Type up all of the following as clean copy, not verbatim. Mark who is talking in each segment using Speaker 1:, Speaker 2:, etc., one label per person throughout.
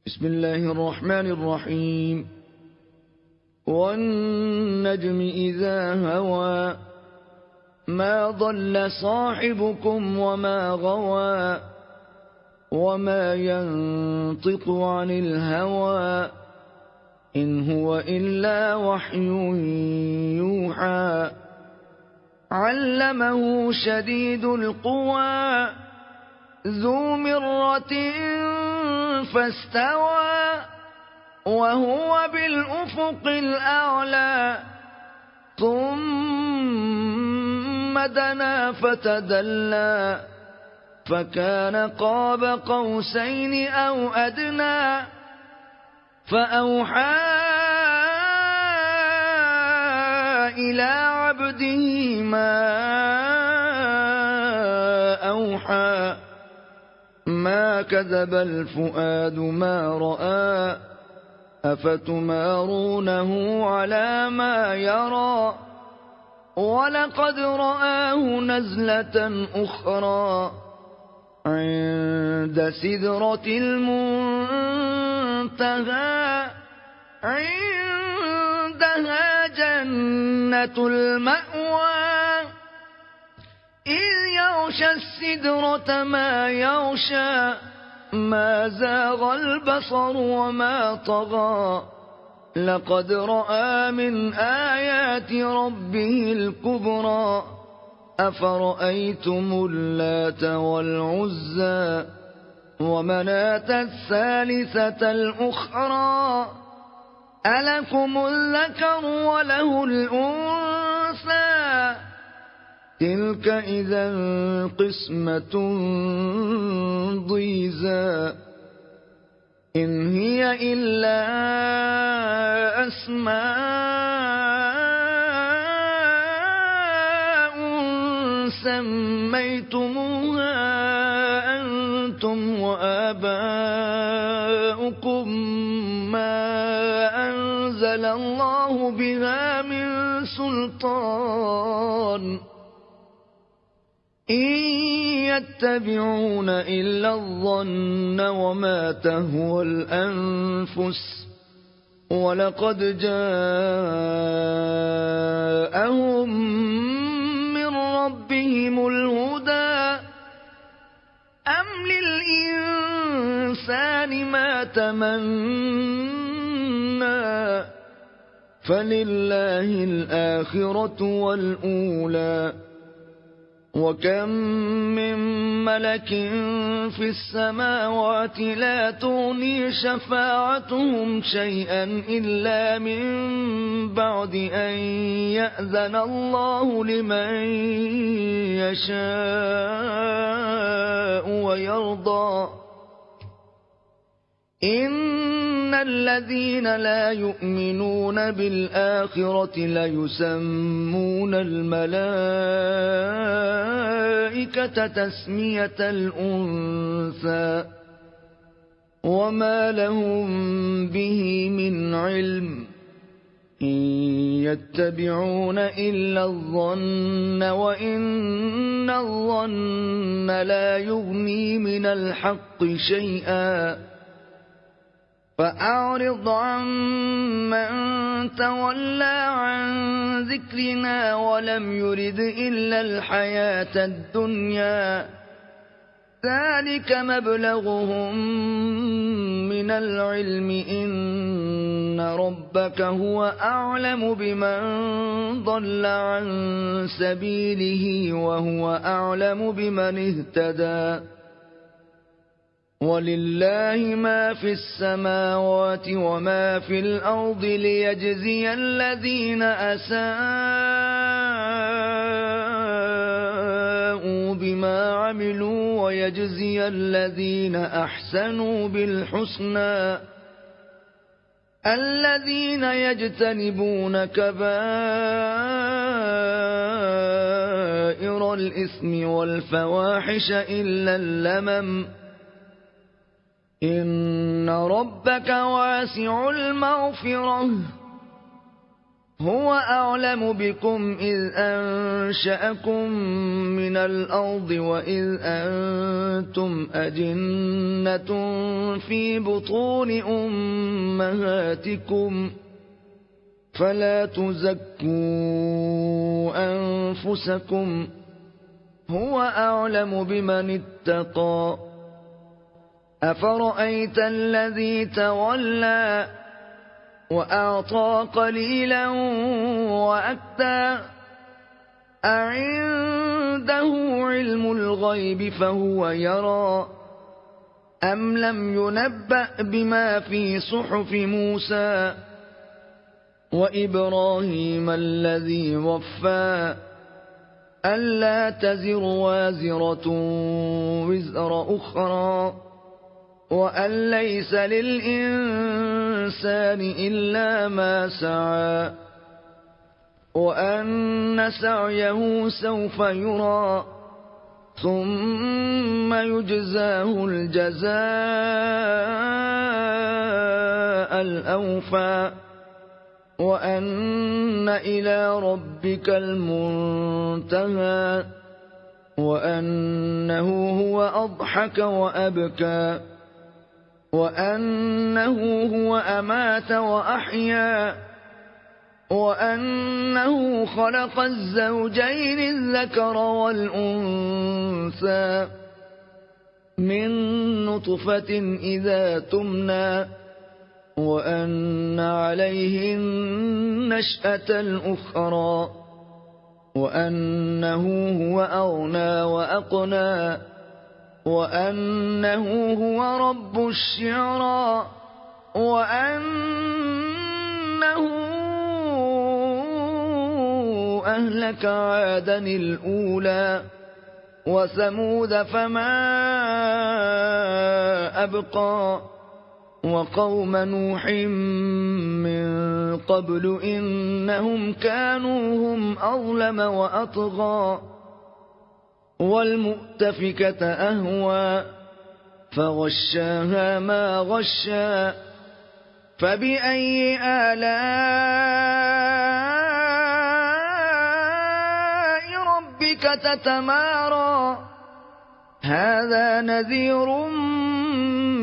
Speaker 1: بسم الله الرحمن الرحيم. والنجم إذا هوى ما ضل صاحبكم وما غوى وما ينطق عن الهوى إن هو إلا وحي يوحى علمه شديد القوى ذو مرة فاستوى وهو بالأفق الأعلى ثم دنا فتدلى فكان قاب قوسين أو أدنى فأوحى إلى عبده ما أوحى ما كذب الفؤاد ما رأى أفتمارونه على ما يرى ولقد رآه نزلة أخرى عند سدرة المنتهى عندها جنة المأوى إذ يغشى السدرة ما يغشى ما زاغ البصر وما طغى لقد رأى من آيات ربه الكبرى أفرأيتم اللات والعزى ومناة الثالثة الأخرى ألكم الذكر وله الأنثى تلك إذا قسمة ضيزى إن هي إلا أسماء سميتموها أنتم وآباؤكم ما أنزل الله بها من سلطان إن يتبعون إلا الظن وما تهوى الأنفس ولقد جاءهم من ربهم الهدى أم للإنسان ما تمنى فلله الآخرة والأولى وكم من ملك في السماوات لا تغني شفاعتهم شيئا إلا من بعد أن يأذن الله لمن يشاء ويرضى إن الذين لا يؤمنون بالآخرة ليسمون الملائكة تسمية الأنثى وما لهم به من علم إن يتبعون إلا الظن وإن الظن لا يغني من الحق شيئا فأعرض عن من تولى عن ذكرنا ولم يرد إلا الحياة الدنيا ذلك مبلغهم من العلم إن ربك هو أعلم بمن ضل عن سبيله وهو أعلم بمن اهتدى ولله ما في السماوات وما في الأرض ليجزي الذين أساءوا بما عملوا ويجزي الذين أحسنوا بالحسنى الذين يجتنبون كبائر الإثم والفواحش إلا اللمم إن ربك واسع المغفرة هو أعلم بكم إذ أنشأكم من الأرض وإذ أنتم أجنة في بطون أمهاتكم فلا تزكوا أنفسكم هو أعلم بمن اتقى أفرأيت الذي تولى وأعطى قليلا وأكدى أعنده علم الغيب فهو يرى أم لم ينبأ بما في صحف موسى وإبراهيم الذي وفى ألا تزر وازرة وزر أخرى وأن ليس للإنسان إلا ما سعى وأن سعيه سوف يرى ثم يجزاه الجزاء الأوفى وأن إلى ربك المنتهى وأنه هو أضحك وأبكى وأنه هو أمات وأحيا وأنه خلق الزوجين الذكر والأنثى من نطفة إذا تمنى وأن عليه النشأة الأخرى وأنه هو أغنى وأقنى وأنه هو رب الشعرى وأنه أهلك عادا الأولى وثمود فما أبقى وقوم نوح من قبل إنهم كانوا هم أظلم وأطغى والمؤتفكة أهوى فغشاها ما غشى فبأي آلاء ربك تتمارى هذا نذير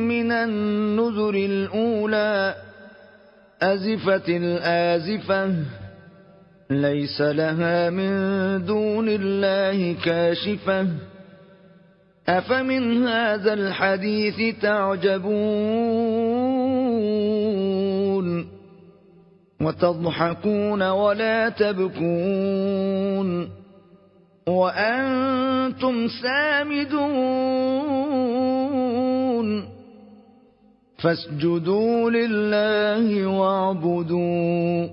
Speaker 1: من النذر الأولى أزفت الآزفة ليس لها من دون الله كاشفة أفمن هذا الحديث تعجبون وتضحكون ولا تبكون وأنتم سامدون فاسجدوا لله واعبدوا